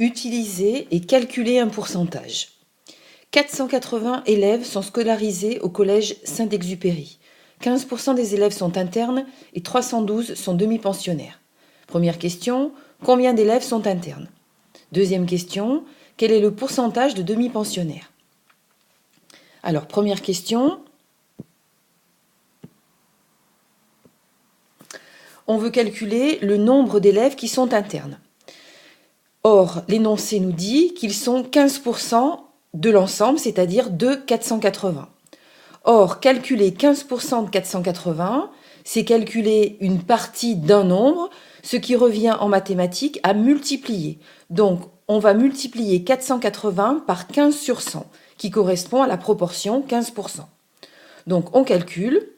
Utiliser et calculer un pourcentage. 480 élèves sont scolarisés au collège Saint-Exupéry. 15% des élèves sont internes et 312 sont demi-pensionnaires. Première question, combien d'élèves sont internes? Deuxième question, quel est le pourcentage de demi-pensionnaires? Alors, première question, on veut calculer le nombre d'élèves qui sont internes. Or, l'énoncé nous dit qu'ils sont 15% de l'ensemble, c'est-à-dire de 480. Or, calculer 15% de 480, c'est calculer une partie d'un nombre, ce qui revient en mathématiques à multiplier. Donc, on va multiplier 480 par 15 sur 100, qui correspond à la proportion 15%. Donc, on calcule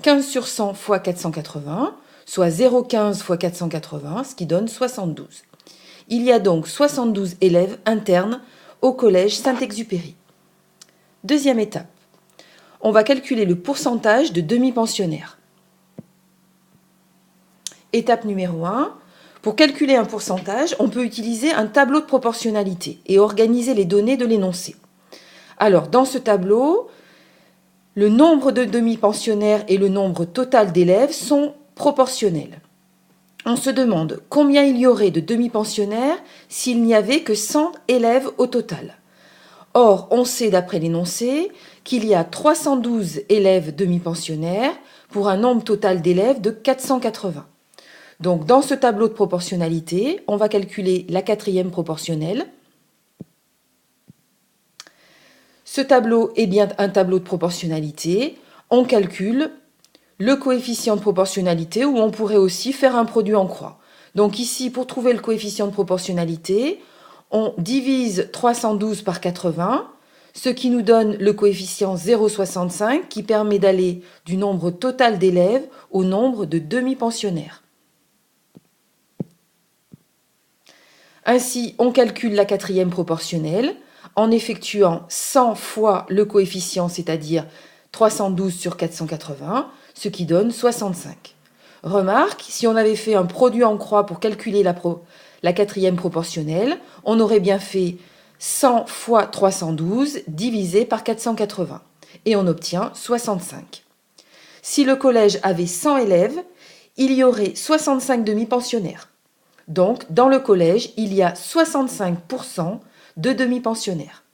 15 sur 100 fois 480, soit 0,15 fois 480, ce qui donne 72. Il y a donc 72 élèves internes au collège Saint-Exupéry. Deuxième étape, on va calculer le pourcentage de demi-pensionnaires. Étape numéro 1, pour calculer un pourcentage, on peut utiliser un tableau de proportionnalité et organiser les données de l'énoncé. Alors, dans ce tableau, le nombre de demi-pensionnaires et le nombre total d'élèves sont proportionnels. On se demande combien il y aurait de demi-pensionnaires s'il n'y avait que 100 élèves au total. Or, on sait d'après l'énoncé qu'il y a 312 élèves demi-pensionnaires pour un nombre total d'élèves de 480. Donc, dans ce tableau de proportionnalité, on va calculer la quatrième proportionnelle. Ce tableau est bien un tableau de proportionnalité. On calcule le coefficient de proportionnalité, ou on pourrait aussi faire un produit en croix. Donc ici, pour trouver le coefficient de proportionnalité, on divise 312 par 80, ce qui nous donne le coefficient 0,65 qui permet d'aller du nombre total d'élèves au nombre de demi-pensionnaires. Ainsi, on calcule la quatrième proportionnelle en effectuant 100 fois le coefficient, c'est-à-dire 312 sur 480, ce qui donne 65. Remarque, si on avait fait un produit en croix pour calculer la quatrième proportionnelle, on aurait bien fait 100 fois 312 divisé par 480 et on obtient 65. Si le collège avait 100 élèves, il y aurait 65 demi-pensionnaires. Donc, dans le collège, il y a 65% de demi-pensionnaires.